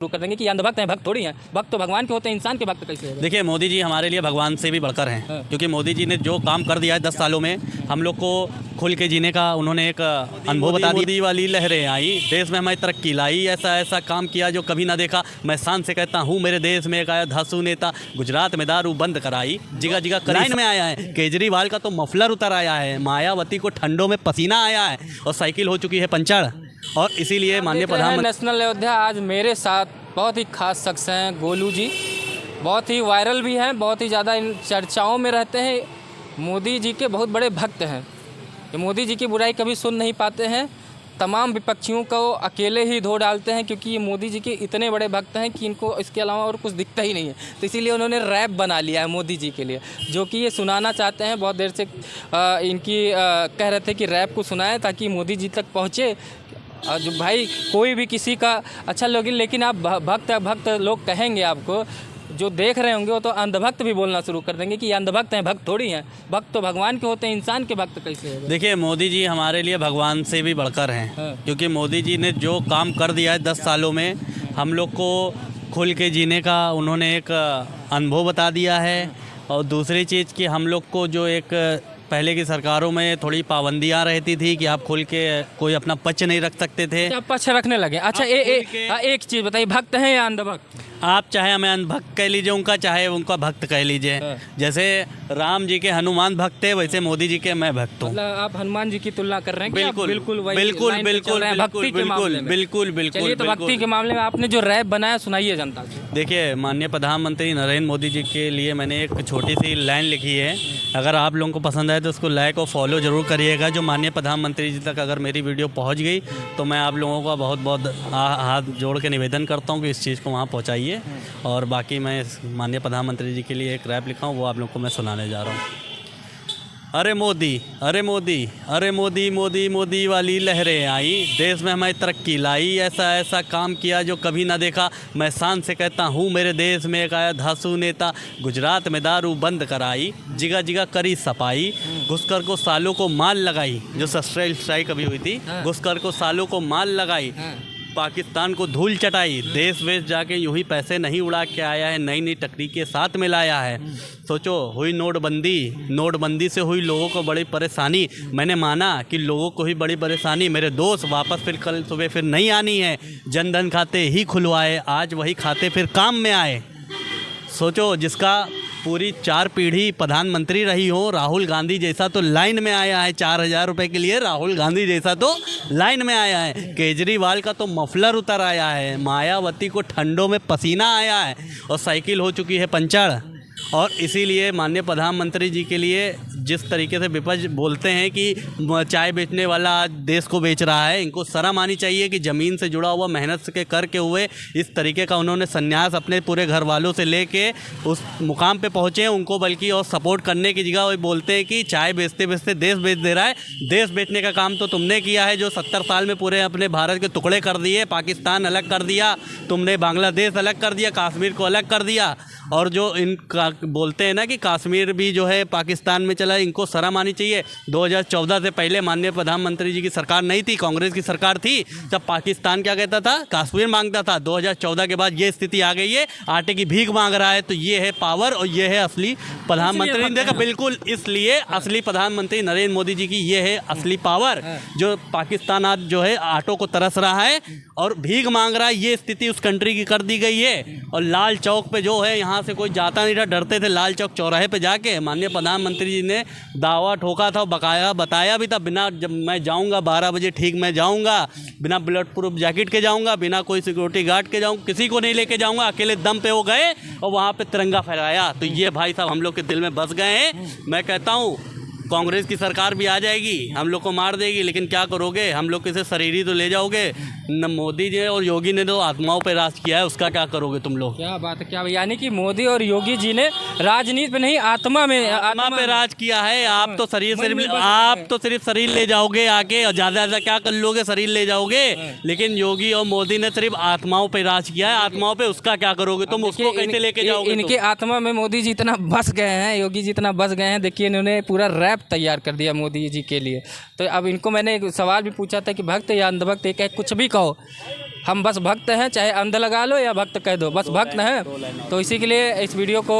शुरू कर देंगे कि ये अंधभक्त हैं, भक्त थोड़ी हैं। भक्त तो भगवान के होते हैं, इंसान के भक्त कैसे हैं? देखिए, मोदी जी हमारे लिए भगवान से भी बढ़कर हैं। क्योंकि मोदी जी ने जो काम कर दिया है 10 सालों में, हम लोग को खुल के जीने का उन्होंने एक अनुभव बता दिया। मोदी वाली लहरें आई, देश में हमारी तरक्की लाई, ऐसा ऐसा काम किया जो कभी ना देखा। मैं शान से कहता हूँ, मेरे देश में एक आया धांसू नेता, गुजरात में दारू बंद कराई, जगह जगह लाइन में आया है। केजरीवाल का तो मफलर उतर आया है, मायावती को ठंडों में पसीना आया है और साइकिल हो चुकी है पंचर। और इसीलिए माननीय प्रधानमंत्री नेशनल अयोध्या आज मेरे साथ बहुत ही खास शख्स हैं गोलू जी, बहुत ही वायरल भी हैं, बहुत ही ज़्यादा इन चर्चाओं में रहते हैं। मोदी जी के बहुत बड़े भक्त हैं, ये मोदी जी की बुराई कभी सुन नहीं पाते हैं। तमाम विपक्षियों को अकेले ही धो डालते हैं, क्योंकि ये मोदी जी के इतने बड़े भक्त हैं कि इनको इसके अलावा और कुछ दिखता ही नहीं है। तो इसीलिए उन्होंने रैप बना लिया है मोदी जी के लिए, जो कि ये सुनाना चाहते हैं। बहुत देर से कह रहे थे कि रैप को सुनाएं ताकि मोदी जी तक पहुँचे। जो भाई कोई भी किसी का अच्छा लोग, लेकिन आप भक्त लोग कहेंगे, आपको जो देख रहे होंगे वो तो अंधभक्त भी बोलना शुरू कर देंगे कि ये अंधभक्त हैं, भक्त थोड़ी हैं। भक्त तो भगवान के होते हैं, इंसान के भक्त कैसे हैं? देखिए, मोदी जी हमारे लिए भगवान से भी बढ़कर हैं। क्योंकि मोदी जी ने जो काम कर दिया है 10 सालों में, हम लोग को खुल के जीने का उन्होंने एक अनुभव बता दिया है। और दूसरी चीज़ कि हम लोग को जो एक पहले की सरकारों में थोड़ी पाबंदियां रहती थी कि आप खुल के कोई अपना पक्ष नहीं रख सकते थे। आप पक्ष रखने लगे? अच्छा, एक चीज़ बताइए, भक्त हैं या अंधभक्त? आप चाहे हमें अंधभक्त कह लीजिए उनका, चाहे उनका भक्त कह लीजिए। जैसे राम जी के हनुमान भक्त थे, वैसे मोदी जी के मैं भक्त हूँ। मतलब आप हनुमान जी की तुलना कर रहे हैं? बिल्कुल बिल्कुल बिल्कुल बिल्कुल बिल्कुल बिल्कुल। चलिए, तो भक्ति के मामले में आपने जो रैप बनाया सुनाइए जनता को। देखिए, माननीय प्रधानमंत्री नरेंद्र मोदी जी के लिए मैंने एक छोटी सी लाइन लिखी है। अगर आप लोगों को पसंद आए तो उसको लाइक और फॉलो ज़रूर करिएगा। जो माननीय प्रधानमंत्री जी तक अगर मेरी वीडियो पहुंच गई तो मैं आप लोगों का बहुत बहुत हाथ जोड़ के निवेदन करता हूं कि इस चीज़ को वहां पहुंचाइए। और बाकी मैं माननीय प्रधानमंत्री जी के लिए एक रैप लिखा हूं, वो आप लोगों को मैं सुनाने जा रहा हूं। अरे मोदी, अरे मोदी, अरे मोदी, मोदी मोदी वाली लहरें आई, देश में हमारी तरक्की लाई, ऐसा ऐसा काम किया जो कभी ना देखा। मैं शान से कहता हूँ, मेरे देश में एक आया धांसू नेता, गुजरात में दारू बंद कराई, जगह जगह करी सफाई, घुसकर को सालों को माल लगाई। जो सस्ट्रेल स्ट्राइक अभी हुई थी, घुसकर को सालों को माल लगाई, पाकिस्तान को धूल चटाई, देश वेश जाके यूं ही पैसे नहीं उड़ा के आया है, नई नई तकनीकें साथ में लाया है। सोचो, हुई नोटबंदी से हुई लोगों को बड़ी परेशानी। मैंने माना कि लोगों को ही बड़ी परेशानी, मेरे दोस्त वापस फिर कल सुबह फिर नहीं आनी है। जनधन खाते ही खुलवाए, आज वही खाते फिर काम में आए। सोचो, जिसका पूरी 4 पीढ़ी प्रधानमंत्री रही हो, राहुल गांधी जैसा तो लाइन में आया है 4000 रुपये के लिए। राहुल गांधी जैसा तो लाइन में आया है। केजरीवाल का तो मफलर उतर आया है, मायावती को ठंडों में पसीना आया है और साइकिल हो चुकी है पंचर। और इसीलिए माननीय प्रधानमंत्री जी के लिए जिस तरीके से विपक्ष बोलते हैं कि चाय बेचने वाला आज देश को बेच रहा है, इनको शर्म आनी चाहिए कि ज़मीन से जुड़ा हुआ मेहनत के करके हुए इस तरीके का उन्होंने संन्यास अपने पूरे घर वालों से लेके उस मुकाम पे पहुँचे उनको, बल्कि और सपोर्ट करने की जगह वो बोलते हैं कि चाय बेचते बेचते देश बेच दे रहा है। देश बेचने का काम तो तुमने किया है, जो 70 साल में पूरे अपने भारत के टुकड़े कर दिए। पाकिस्तान अलग कर दिया तुमने, बांग्लादेश अलग कर दिया, कश्मीर को अलग कर दिया। और जो इनका बोलते हैं ना कि कश्मीर भी जो है पाकिस्तान में चला, इनको शर्म आनी चाहिए। 2014 से पहले माननीय प्रधानमंत्री जी की सरकार नहीं थी, कांग्रेस की सरकार थी, जब पाकिस्तान क्या कहता था, कश्मीर मांगता था। 2014 के बाद ये स्थिति आ गई है, आटे की भीख मांग रहा है। तो ये है पावर और ये है असली प्रधानमंत्री। देखा, बिल्कुल, इसलिए असली प्रधानमंत्री नरेंद्र मोदी जी की ये है असली पावर। जो पाकिस्तान आज जो है आटों को तरस रहा है और भीख मांग रहा है, ये स्थिति उस कंट्री की कर दी गई है। और लाल चौक पे जो है, यहाँ से कोई जाता नहीं था, डरते थे। लाल चौक चौराहे पे जाके माननीय प्रधानमंत्री जी ने दावा ठोका था, बकाया बताया भी था, बिना जब मैं जाऊंगा 12 बजे ठीक मैं जाऊंगा, बिना बुलेट प्रूफ जैकेट के जाऊंगा, बिना कोई सिक्योरिटी गार्ड के जाऊंगा, किसी को नहीं लेके जाऊंगा, अकेले दम पे वो गए और वहाँ पे तिरंगा फहराया। तो ये भाई साहब हम लोग के दिल में बस गए हैं। मैं कहता हूँ, कांग्रेस की सरकार भी आ जाएगी, हम लोग को मार देगी, लेकिन क्या करोगे, हम लोग किसे शरीर ही तो ले जाओगे। न मोदी जी और योगी ने तो आत्माओं पे राज किया है, उसका क्या करोगे तुम लोग? क्या बात है, क्या यानी कि मोदी और योगी जी ने राजनीति पे नहीं, आत्मा पे राज किया है। आप तो सिर्फ शरीर ले जाओगे आके, और ज़्यादा क्या कर लोगे, शरीर ले जाओगे। लेकिन योगी और मोदी ने सिर्फ आत्माओं पे राज किया है, आत्माओं पे उसका क्या करोगे तुम, उसको कैसे लेके जाओगे? इनके आत्मा में मोदी जी इतना बस गए हैं, योगी जी इतना बस गए हैं। देखिए, इन्होंने पूरा रैप तैयार कर दिया मोदी जी के लिए। तो अब इनको मैंने एक सवाल भी पूछा था कि भक्त या अंधभक्त, एक कुछ भी कहो, हम बस भक्त हैं, चाहे अंध लगा लो या भक्त कह दो, बस भक्त हैं। तो इसी के लिए इस वीडियो को